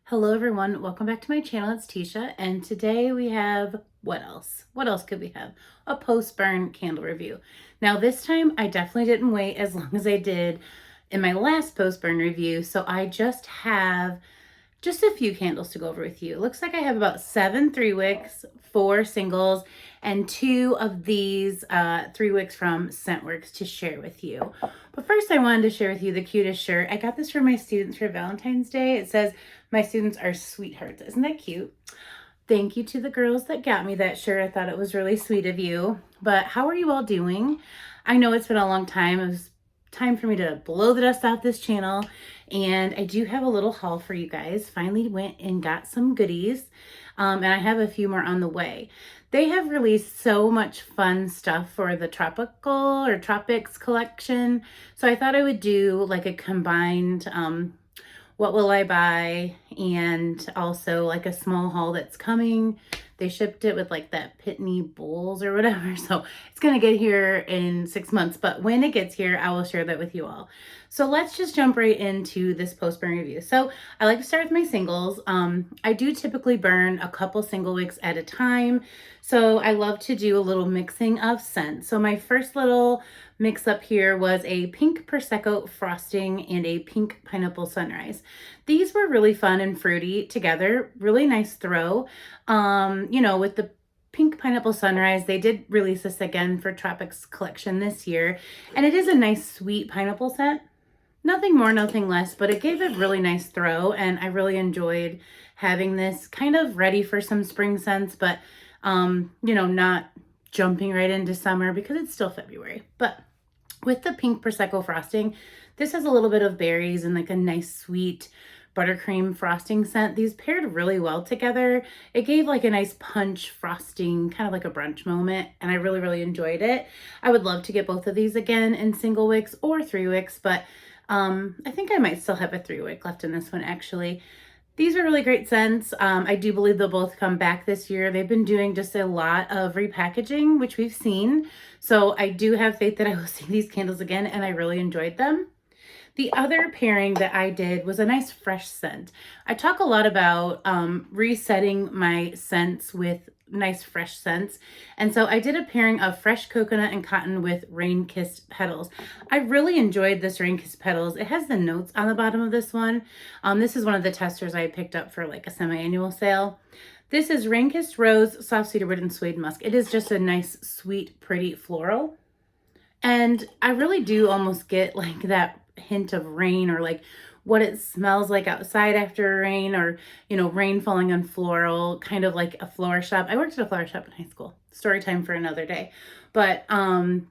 Hello everyone, welcome back to my channel. It's Tisha, and today we have, what else? What else could we have? A post-burn candle review. Now this time I definitely didn't wait as long as I did in my last post-burn review, so I just have just a few candles to go over with you. It looks like I have about 7 3-wicks, 4 singles, and 2 of these 3-wicks from Scentworks to share with you. But first I wanted to share with you the cutest shirt. I got this for my students for Valentine's Day. It says, "My students are sweethearts." Isn't that cute? Thank you to the girls that got me that shirt. I thought it was really sweet of you. But how are you all doing? I know it's been a long time. It was time for me to blow the dust off this channel, and I do have a little haul for you guys. Finally went and got some goodies, and I have a few more on the way. They have released so much fun stuff for the tropical or tropics collection, so I thought I would do like a combined what will I buy, and also like a small haul that's coming. They shipped it with like that Pitney Bowls or whatever, so it's gonna get here in 6 months, but when it gets here I will share that with you all. So let's just jump right into this post-burn review. So I like to start with my singles. I do typically burn a couple single wicks at a time, so I love to do a little mixing of scents. So my first little mix up here was a pink Prosecco frosting and a pink pineapple sunrise. These were really fun and fruity together. Really nice throw. With the pink pineapple sunrise, they did release this again for Tropics collection this year, and it is a nice sweet pineapple scent. Nothing more, nothing less, but it gave a really nice throw, and I really enjoyed having this kind of ready for some spring scents, but not jumping right into summer because it's still February. But with the pink Prosecco frosting, this has a little bit of berries and like a nice sweet buttercream frosting scent. These paired really well together. It gave like a nice punch frosting, kind of like a brunch moment, and I really, really enjoyed it. I would love to get both of these again in single wicks or 3-wicks, but I think I might still have a 3-wick left in this one actually. These are really great scents. I do believe they'll both come back this year. They've been doing just a lot of repackaging, which we've seen. So I do have faith that I will see these candles again, and I really enjoyed them. The other pairing that I did was a nice fresh scent. I talk a lot about resetting my scents with nice fresh scents. And so I did a pairing of fresh coconut and cotton with rain-kissed petals. I really enjoyed this rain-kissed petals. It has the notes on the bottom of this one. This is one of the testers I picked up for like a semi-annual sale. This is rain-kissed rose, soft cedarwood, and suede musk. It is just a nice, sweet, pretty floral. And I really do almost get like that hint of rain, or like what it smells like outside after rain, or rain falling on floral, kind of like a flower shop. I worked at a flower shop in high school. Story time for another day. But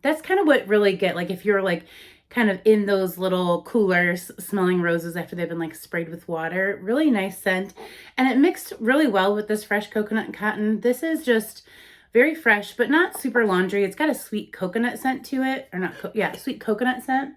that's kind of what really get, like if you're like kind of in those little coolers smelling roses after they've been like sprayed with water. Really nice scent, and it mixed really well with this fresh coconut and cotton. This is just very fresh, but not super laundry. It's got a sweet coconut scent to it, or not, sweet coconut scent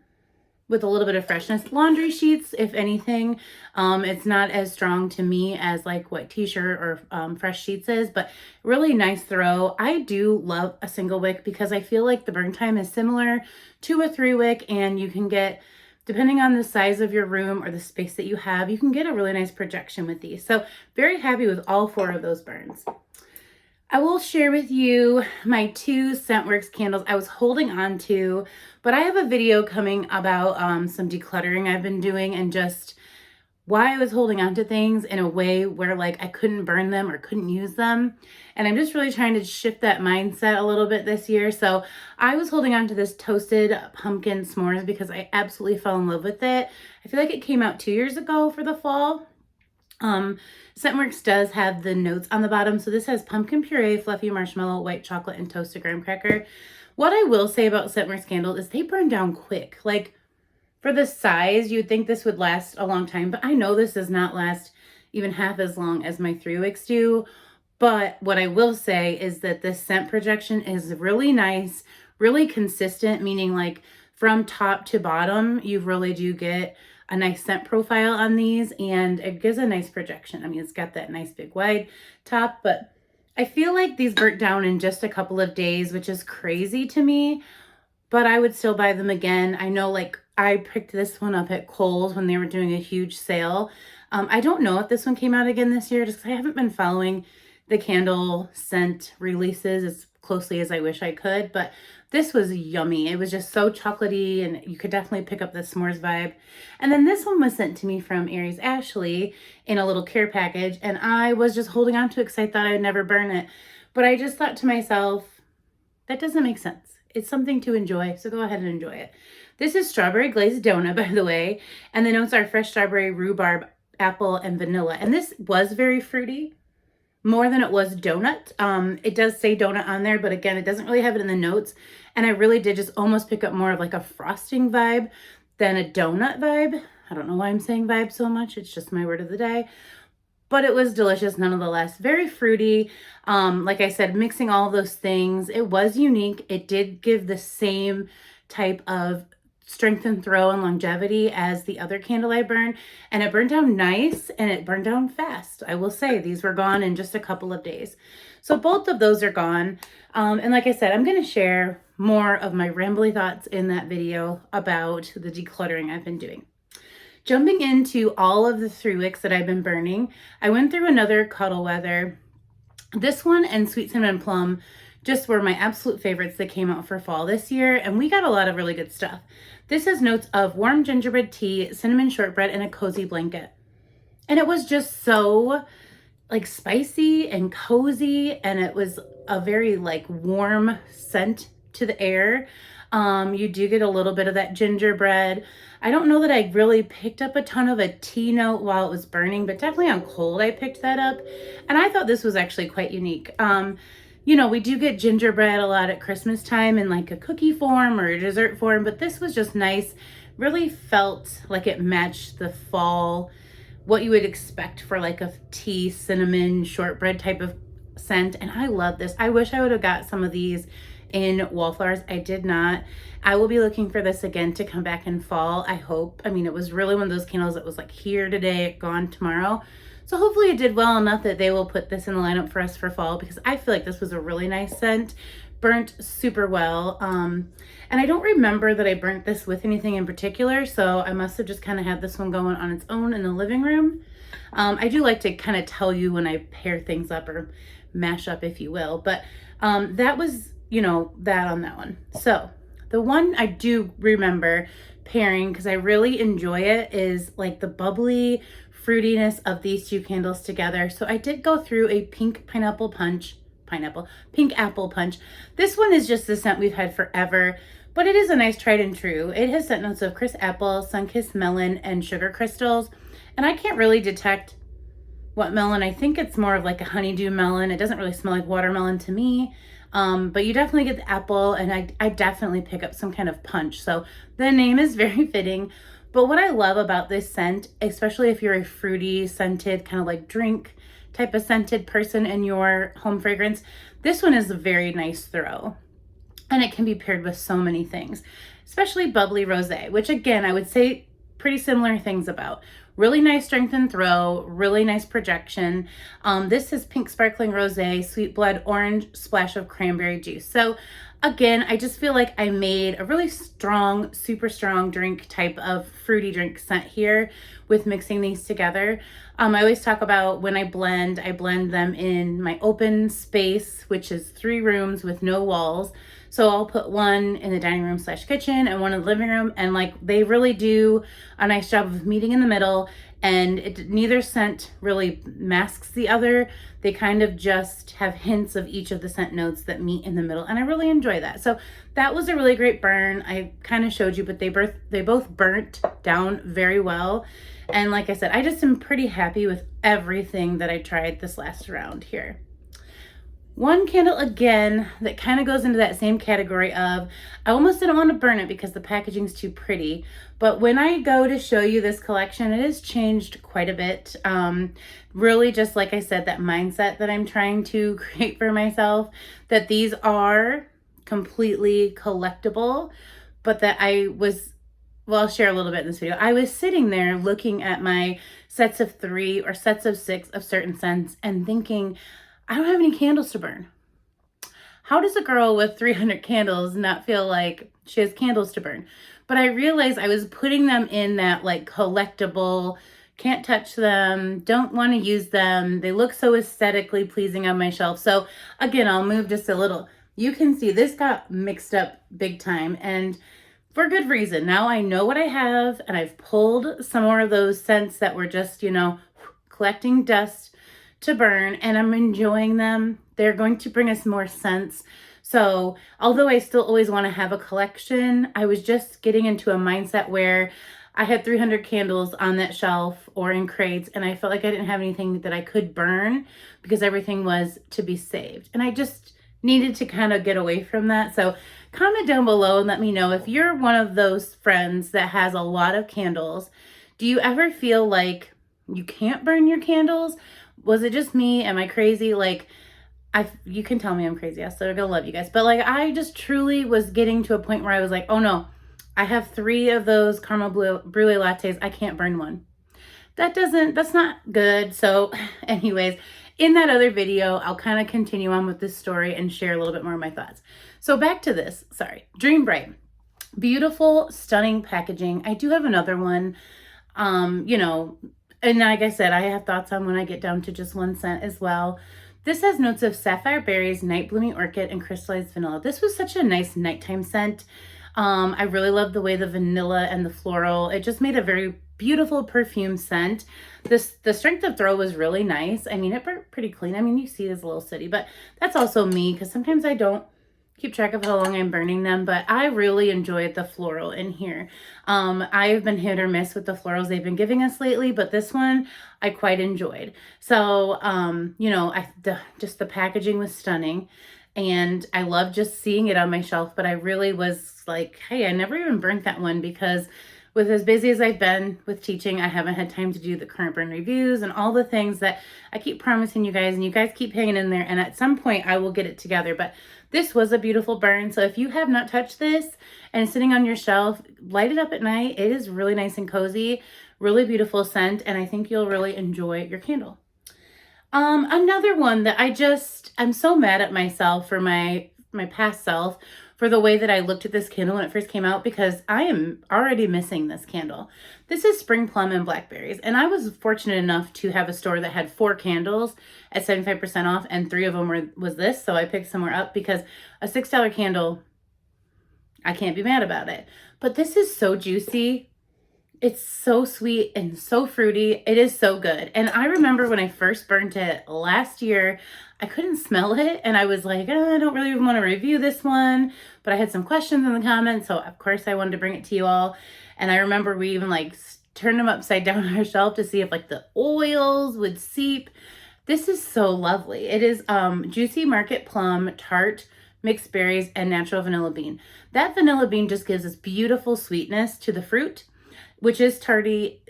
with a little bit of freshness. Laundry sheets, if anything, it's not as strong to me as like what T-shirt or fresh sheets is, but really nice throw. I do love a single wick because I feel like the burn time is similar to a 3-wick, and you can get, depending on the size of your room or the space that you have, you can get a really nice projection with these. So very happy with all 4 of those burns. I will share with you my 2 Scentworks candles I was holding on to, but I have a video coming about some decluttering I've been doing, and just why I was holding on to things in a way where like I couldn't burn them or couldn't use them. And I'm just really trying to shift that mindset a little bit this year. So I was holding on to this toasted pumpkin s'mores because I absolutely fell in love with it. I feel like it came out 2 years ago for the fall. Scentworks does have the notes on the bottom. So this has pumpkin puree, fluffy marshmallow, white chocolate, and toasted graham cracker. What I will say about Scentworks candles is they burn down quick. Like for the size, you'd think this would last a long time, but I know this does not last even half as long as my 3-wicks do. But what I will say is that this scent projection is really nice, really consistent, meaning like from top to bottom, you really do get a nice scent profile on these, and it gives a nice projection. I mean, it's got that nice big wide top, but I feel like these burnt down in just a couple of days, which is crazy to me, but I would still buy them again. I know like I picked this one up at Kohl's when they were doing a huge sale. I don't know if this one came out again this year, just 'cause I haven't been following the candle scent releases as closely as I wish I could, but this was yummy. It was just so chocolatey, and you could definitely pick up the s'mores vibe. And then this one was sent to me from Aries Ashley in a little care package, and I was just holding on to it because I thought I'd never burn it. But I just thought to myself, that doesn't make sense. It's something to enjoy, so go ahead and enjoy it. This is strawberry glazed donut, by the way, and the notes are fresh strawberry, rhubarb, apple, and vanilla. And this was very fruity, more than it was donut. It does say donut on there, but again, it doesn't really have it in the notes. And I really did just almost pick up more of like a frosting vibe than a donut vibe. I don't know why I'm saying vibe so much. It's just my word of the day. But it was delicious nonetheless. Very fruity. Like I said, mixing all of those things. It was unique. It did give the same type of strength and throw and longevity as the other candle I burned. And it burned down nice and it burned down fast. I will say these were gone in just a couple of days. So both of those are gone. And like I said, I'm going to share more of my rambly thoughts in that video about the decluttering I've been doing. Jumping into all of the 3 wicks that I've been burning, I went through another Cuddle Leather. This one and Sweet Cinnamon Plum just were my absolute favorites that came out for fall this year, and we got a lot of really good stuff. This has notes of warm gingerbread tea, cinnamon shortbread, and a cozy blanket. And it was just so like spicy and cozy, and it was a very like warm scent to the air. You do get a little bit of that gingerbread. I don't know that I really picked up a ton of a tea note while it was burning, but definitely on cold I picked that up. And I thought this was actually quite unique. You know, we do get gingerbread a lot at Christmas time in like a cookie form or a dessert form, but this was just nice. Really felt like it matched the fall, what you would expect for like a tea, cinnamon, shortbread type of scent. And I love this. I wish I would have got some of these in Wallflowers. I did not. I will be looking for this again to come back in fall, I hope. I mean, it was really one of those candles that was like here today, gone tomorrow. So hopefully it did well enough that they will put this in the lineup for us for fall, because I feel like this was a really nice scent. Burnt super well. And I don't remember that I burnt this with anything in particular, so I must have just kind of had this one going on its own in the living room. I do like to kind of tell you when I pair things up or mash up, if you will. But that was, you know, that on that one. So the one I do remember pairing, because I really enjoy it, is like the bubbly fruitiness of these 2 candles together. So I did go through a pink apple punch. This one is just the scent we've had forever, but it is a nice tried and true. It has scent notes of crisp apple, sun-kissed melon, and sugar crystals. And I can't really detect what melon. I think it's more of like a honeydew melon. It doesn't really smell like watermelon to me. But you definitely get the apple, and I definitely pick up some kind of punch. So the name is very fitting. But what I love about this scent, especially if you're a fruity scented kind of like drink type of scented person in your home fragrance, this one is a very nice throw. And it can be paired with so many things, especially bubbly rosé, which again, I would say pretty similar things about. Really nice strength and throw, really nice projection. This is pink sparkling rosé, sweet blood, orange, splash of cranberry juice. So again, I just feel like I made a really strong, super strong drink type of fruity drink scent here with mixing these together. I always talk about when I blend them in my open space, which is 3 rooms with no walls. So I'll put one in the dining room / kitchen and one in the living room. And like they really do a nice job of meeting in the middle, and neither scent really masks the other. They kind of just have hints of each of the scent notes that meet in the middle. And I really enjoy that. So that was a really great burn. I kind of showed you, but they both burnt down very well. And like I said, I just am pretty happy with everything that I tried this last round here. One candle again that kind of goes into that same category of, I almost didn't want to burn it because the packaging's too pretty. But when I go to show you this collection, it has changed quite a bit. Really just like I said, that mindset that I'm trying to create for myself, that these are completely collectible, but that well, I'll share a little bit in this video. I was sitting there looking at my sets of 3 or sets of 6 of certain scents and thinking, I don't have any candles to burn. How does a girl with 300 candles not feel like she has candles to burn? But I realized I was putting them in that like collectible can't touch them, don't want to use them. They look so aesthetically pleasing on my shelf. So again, I'll move just a little. You can see this got mixed up big time, and for good reason. Now I know what I have, and I've pulled some more of those scents that were just, collecting dust to burn, and I'm enjoying them. They're going to bring us more scents. So although I still always want to have a collection, I was just getting into a mindset where I had 300 candles on that shelf or in crates, and I felt like I didn't have anything that I could burn because everything was to be saved. And I just needed to kind of get away from that. So comment down below and let me know if you're one of those friends that has a lot of candles. Do you ever feel like you can't burn your candles? Was it just me? Am I crazy? You can tell me I'm crazy. I'm so gonna love you guys. But I just truly was getting to a point where I was like, oh no, I have 3 of those caramel brulee lattes. I can't burn one. That's not good. So anyways, in that other video, I'll kind of continue on with this story and share a little bit more of my thoughts. So back to this, Dream Bright. Beautiful, stunning packaging. I do have another one, and like I said, I have thoughts on when I get down to just one scent as well. This has notes of sapphire berries, night blooming orchid, and crystallized vanilla. This was such a nice nighttime scent. I really love the way the vanilla and the floral, it just made a very beautiful perfume scent. The strength of throw was really nice. I mean, it burnt pretty clean. I mean, you see it's a little sooty, but that's also me because sometimes I don't keep track of how long I'm burning them, but I really enjoyed the floral in here. I've been hit or miss with the florals they've been giving us lately, but this one I quite enjoyed. So, just the packaging was stunning, and I love just seeing it on my shelf, but I really was like, hey, I never even burnt that one because with as busy as I've been with teaching, I haven't had time to do the current burn reviews and all the things that I keep promising you guys, and you guys keep hanging in there, and at some point I will get it together. But this was a beautiful burn. So if you have not touched this and it's sitting on your shelf, light it up at night. It is really nice and cozy, really beautiful scent, and I think you'll really enjoy your candle. Another one that I'm so mad at myself for my past self for the way that I looked at this candle when it first came out, because I am already missing this candle. This is Spring Plum and Blackberries, and I was fortunate enough to have a store that had 4 candles at 75% off, and 3 of them was this, so I picked somewhere up because a $6 candle, I can't be mad about it. But this is so juicy. It's so sweet and so fruity. It is so good. And I remember when I first burnt it last year, I couldn't smell it. And I was like, I don't really want to review this one. But I had some questions in the comments. So of course I wanted to bring it to you all. And I remember we even turned them upside down on our shelf to see if the oils would seep. This is so lovely. It is juicy market plum, tart, mixed berries, and natural vanilla bean. That vanilla bean just gives this beautiful sweetness to the fruit, which is tarty.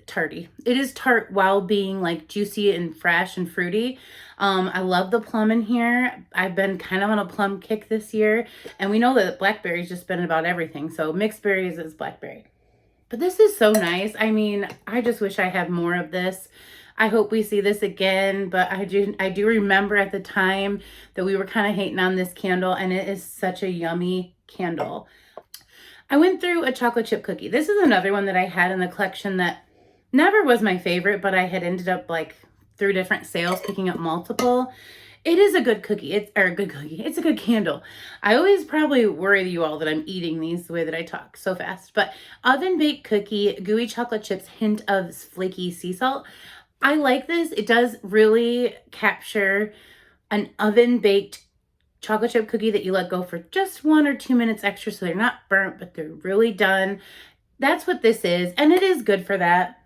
It is tart while being juicy and fresh and fruity. I love the plum in here. I've been kind of on a plum kick this year, and we know that blackberry's just been about everything. So mixed berries is blackberry. But this is so nice. I mean, I just wish I had more of this. I hope we see this again, but I do remember at the time that we were kind of hating on this candle, and it is such a yummy candle. I went through a chocolate chip cookie. This is another one that I had in the collection that never was my favorite, but I had ended up through different sales picking up multiple. It is a good cookie. It's a good candle. I always probably worry you all that I'm eating these the way that I talk so fast. But oven baked cookie, gooey chocolate chips, hint of flaky sea salt. I like this. It does really capture an oven baked chocolate chip cookie that you let go for just 1 or 2 minutes extra, so they're not burnt, but they're really done. That's what this is, and it is good for that.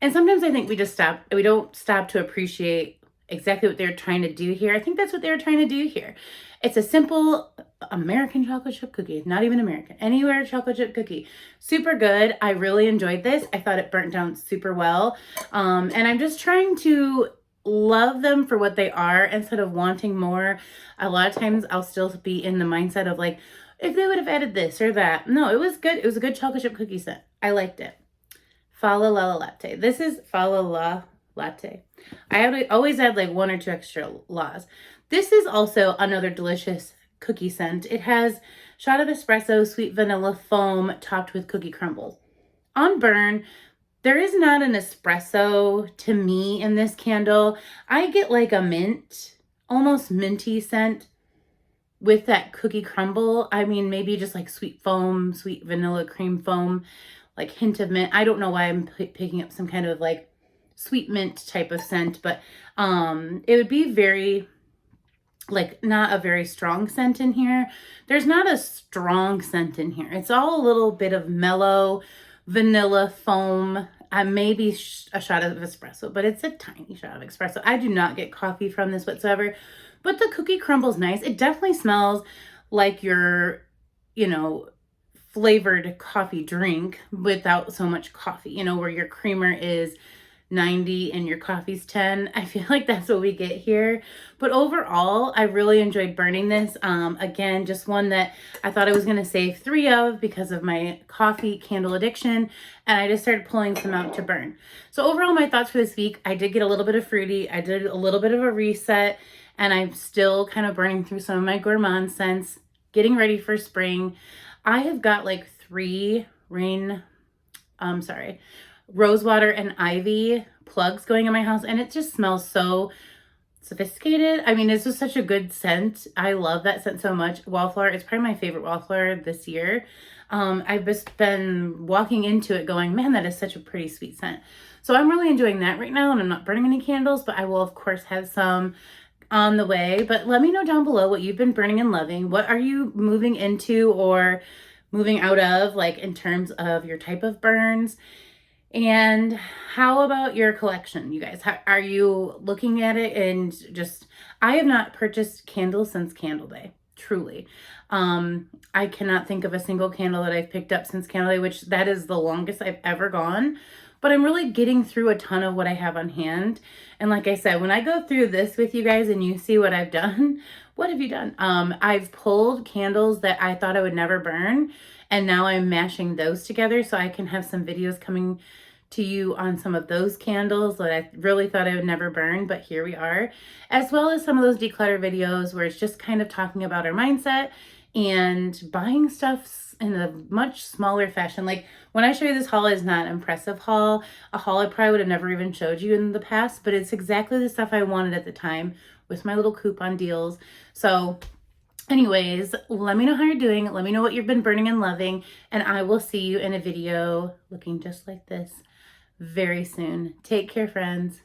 And sometimes I think we don't stop to appreciate exactly what they're trying to do here. I think that's what they were trying to do here. It's a simple American chocolate chip cookie, not even American, anywhere chocolate chip cookie. Super good. I really enjoyed this. I thought it burnt down super well. And I'm just trying to love them for what they are instead of wanting more. A lot of times I'll still be in the mindset of if they would have added this or that. No, it was good. It was a good chocolate chip cookie scent. I liked it. Fa La La Latte. This is Fa La La Latte. I always add 1 or 2 extra laws. This is also another delicious cookie scent. It has shot of espresso, sweet vanilla foam topped with cookie crumbles. On burn, There is not an espresso to me in this candle. I get like a mint, almost minty scent with that cookie crumble. I mean, maybe just like sweet foam, sweet vanilla cream foam, like hint of mint. I don't know why I'm picking up some kind of like sweet mint type of scent, but it would be very, like, not a very strong scent in here. There's not a strong scent in here. It's all a little bit of mellow vanilla foam, maybe a shot of espresso, but it's a tiny shot of espresso. I do not get coffee from this whatsoever, but the cookie crumble's nice. It definitely smells like your, you know, flavored coffee drink without so much coffee, you know, where your creamer is 90 and your coffee's 10. I feel like that's what we get here. But overall, I really enjoyed burning this. Again, just one that I thought I was going to save 3 of because of my coffee candle addiction. And I just started pulling some out to burn. So overall, my thoughts for this week, I did get a little bit of fruity. I did a little bit of a reset. And I'm still kind of burning through some of my gourmand scents, getting ready for spring. I have got like 3 rosewater and ivy plugs going in my house, and it just smells so sophisticated. I mean, it's just such a good scent. I love that scent so much. Wallflower, it's probably my favorite wallflower this year. I've just been walking into it going, man, that is such a pretty sweet scent. So I'm really enjoying that right now, and I'm not burning any candles, but I will of course have some on the way. But let me know down below what you've been burning and loving. What are you moving into or moving out of, like in terms of your type of burns? And how about your collection, you guys? How, are you looking at it and just, I have not purchased candles since Candle Day, truly. I cannot think of a single candle that I've picked up since Candle Day, which that is the longest I've ever gone. But I'm really getting through a ton of what I have on hand. And like I said, when I go through this with you guys and you see what I've done, what have you done? I've pulled candles that I thought I would never burn. And now I'm mashing those together so I can have some videos coming to you on some of those candles that I really thought I would never burn, but here we are. As well as some of those declutter videos where it's just kind of talking about our mindset and buying stuff in a much smaller fashion. Like when I show you this haul, is not an impressive haul. A haul I probably would have never even showed you in the past, but it's exactly the stuff I wanted at the time with my little coupon deals. So anyways, let me know how you're doing. Let me know what you've been burning and loving, and I will see you in a video looking just like this very soon. Take care, friends.